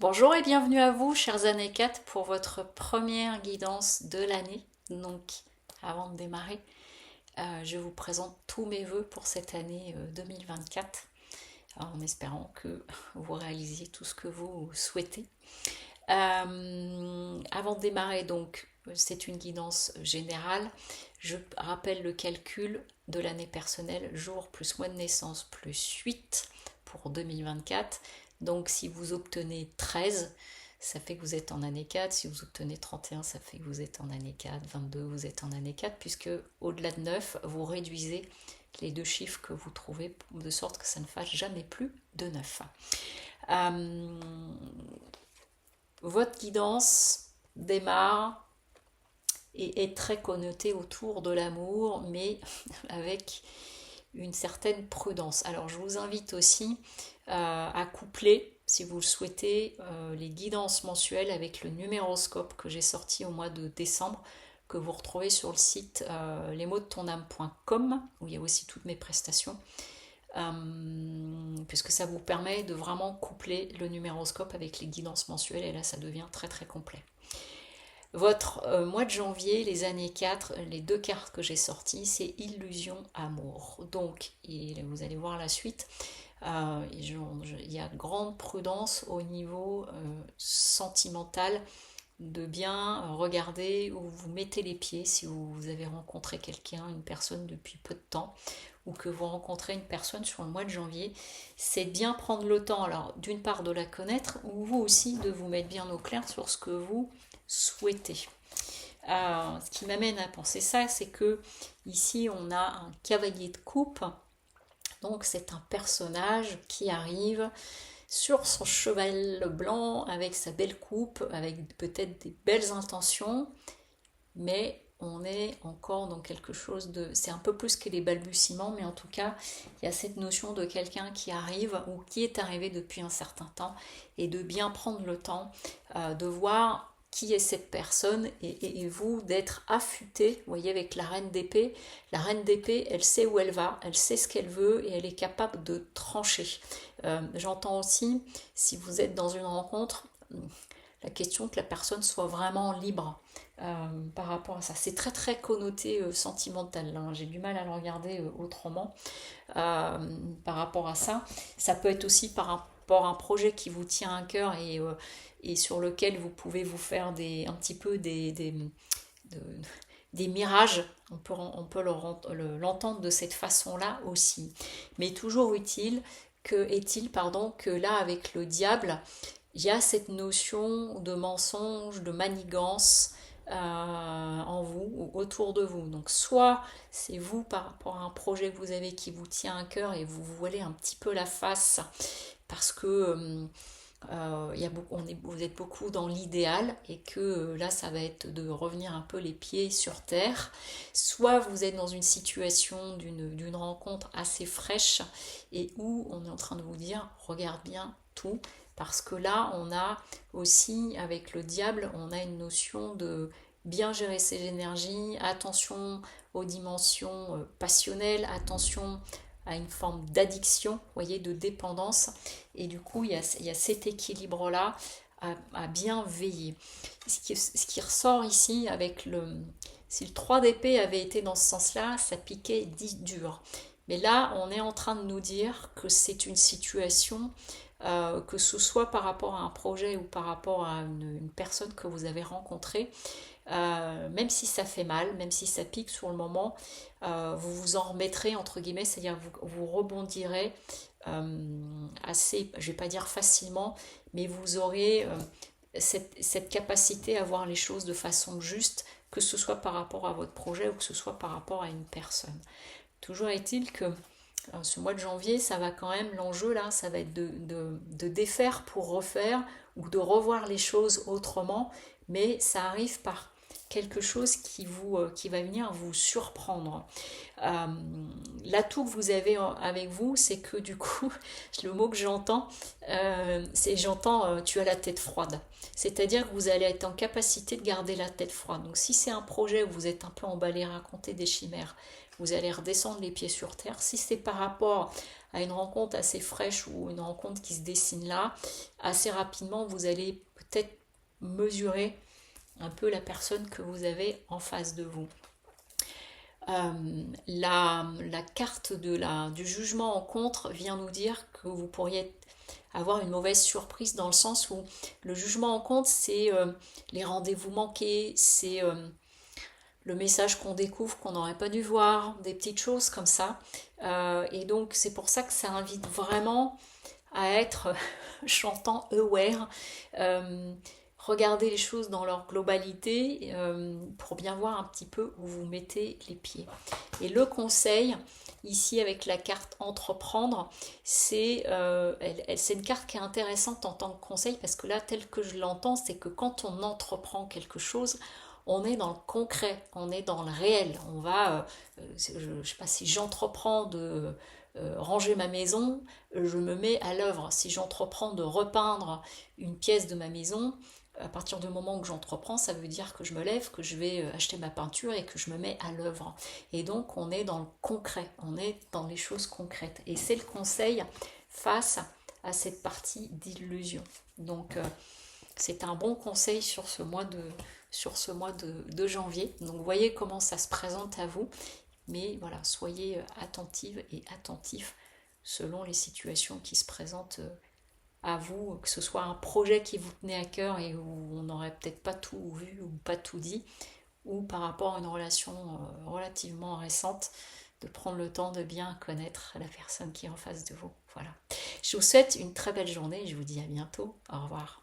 Bonjour et bienvenue à vous, chers Anécates, pour votre première guidance de l'année. Donc, avant de démarrer, je vous présente tous mes vœux pour cette année 2024, en espérant que vous réalisiez tout ce que vous souhaitez. Avant de démarrer, donc, c'est une guidance générale. Je rappelle le calcul de l'année personnelle, jour plus mois de naissance plus 8 pour 2024. Donc si vous obtenez 13, ça fait que vous êtes en année 4. Si vous obtenez 31, ça fait que vous êtes en année 4. 22, vous êtes en année 4, puisque au-delà de 9, vous réduisez les deux chiffres que vous trouvez, de sorte que ça ne fasse jamais plus de 9. Euh, votre guidance démarre et est très connotée autour de l'amour, mais avec une certaine prudence. Alors je vous invite aussi à coupler, si vous le souhaitez, les guidances mensuelles avec le numéroscope que j'ai sorti au mois de décembre, que vous retrouvez sur le site lesmotsdetonâme.com, où il y a aussi toutes mes prestations, puisque ça vous permet de vraiment coupler le numéroscope avec les guidances mensuelles, et là ça devient très très complet. Votre mois de janvier, les années 4, les deux cartes que j'ai sorties, c'est Illusion Amour. Donc, vous allez voir la suite, il y a grande prudence au niveau sentimental, de bien regarder où vous mettez les pieds si vous avez rencontré quelqu'un, une personne depuis peu de temps, ou que vous rencontrez une personne sur le mois de janvier. C'est bien prendre le temps, alors d'une part de la connaître, ou vous aussi de vous mettre bien au clair sur ce que vous souhaitez. Ce qui m'amène à penser ça, c'est que ici on a un cavalier de coupe. Donc c'est un personnage qui arrive sur son cheval blanc avec sa belle coupe, avec peut-être des belles intentions, mais on est encore dans quelque chose de... C'est un peu plus que les balbutiements, mais en tout cas, il y a cette notion de quelqu'un qui arrive ou qui est arrivé depuis un certain temps, et de bien prendre le temps de voir qui est cette personne, et vous d'être affûté, vous voyez, avec la reine d'épée. La reine d'épée, elle sait où elle va, elle sait ce qu'elle veut, et elle est capable de trancher. J'entends aussi, si vous êtes dans une rencontre, la question que la personne soit vraiment libre par rapport à ça. C'est très très connoté sentimental, hein. J'ai du mal à le regarder autrement par rapport à ça. Ça peut être aussi par rapport à un projet qui vous tient à cœur, et sur lequel vous pouvez vous faire un petit peu des mirages. On peut l'entendre de cette façon-là aussi. Mais toujours est-il que là, avec le diable, il y a cette notion de mensonge, de manigance en vous ou autour de vous. Donc soit c'est vous par rapport à un projet que vous avez qui vous tient à cœur, et vous vous voilez un petit peu la face parce que vous êtes beaucoup dans l'idéal, et que là ça va être de revenir un peu les pieds sur terre. Soit vous êtes dans une situation d'une rencontre assez fraîche, et où on est en train de vous dire regarde bien tout, parce que là on a aussi, avec le diable, on a une notion de bien gérer ses énergies, attention aux dimensions passionnelles, attention à une forme d'addiction, vous voyez, de dépendance. Et du coup, il y a cet équilibre-là à bien veiller. Ce qui ressort ici avec si le 3 d'épée avait été dans ce sens-là, ça piquait dit dur. Mais là, on est en train de nous dire que c'est une situation, que ce soit par rapport à un projet ou par rapport à une personne que vous avez rencontrée, même si ça fait mal, même si ça pique sur le moment, vous vous en remettrez, entre guillemets, c'est-à-dire vous rebondirez assez, je vais pas dire facilement, mais vous aurez cette capacité à voir les choses de façon juste, que ce soit par rapport à votre projet ou que ce soit par rapport à une personne. Toujours est-il que ce mois de janvier, ça va quand même, l'enjeu là, ça va être de défaire pour refaire, ou de revoir les choses autrement, mais ça arrive par quelque chose qui va venir vous surprendre. Euh, L'atout que vous avez avec vous, c'est que du coup, le mot que j'entends, tu as la tête froide. C'est-à-dire que vous allez être en capacité de garder la tête froide. Donc si c'est un projet où vous êtes un peu emballé, raconter des chimères, vous allez redescendre les pieds sur terre. Si c'est par rapport à une rencontre assez fraîche ou une rencontre qui se dessine là, assez rapidement, vous allez peut-être mesurer un peu la personne que vous avez en face de vous. La carte du jugement en contre vient nous dire que vous pourriez avoir une mauvaise surprise dans le sens où le jugement en contre, c'est les rendez-vous manqués, c'est le message qu'on découvre qu'on n'aurait pas dû voir, des petites choses comme ça. Et donc c'est pour ça que ça invite vraiment à être chantant aware, regarder les choses dans leur globalité pour bien voir un petit peu où vous mettez les pieds. Et le conseil, ici avec la carte entreprendre, c'est une carte qui est intéressante en tant que conseil parce que là, tel que je l'entends, c'est que quand on entreprend quelque chose, on est dans le concret, on est dans le réel. On va, je ne sais pas si j'entreprends de ranger ma maison, je me mets à l'œuvre. Si j'entreprends de repeindre une pièce de ma maison, à partir du moment où j'entreprends, ça veut dire que je me lève, que je vais acheter ma peinture et que je me mets à l'œuvre. Et donc on est dans le concret, on est dans les choses concrètes. Et c'est le conseil face à cette partie d'illusion. Donc c'est un bon conseil sur ce mois de janvier. Donc vous voyez comment ça se présente à vous. Mais voilà, soyez attentive et attentifs selon les situations qui se présentent à vous, que ce soit un projet qui vous tenait à cœur et où on n'aurait peut-être pas tout vu ou pas tout dit, ou par rapport à une relation relativement récente, de prendre le temps de bien connaître la personne qui est en face de vous. Voilà. Je vous souhaite une très belle journée et je vous dis à bientôt. Au revoir.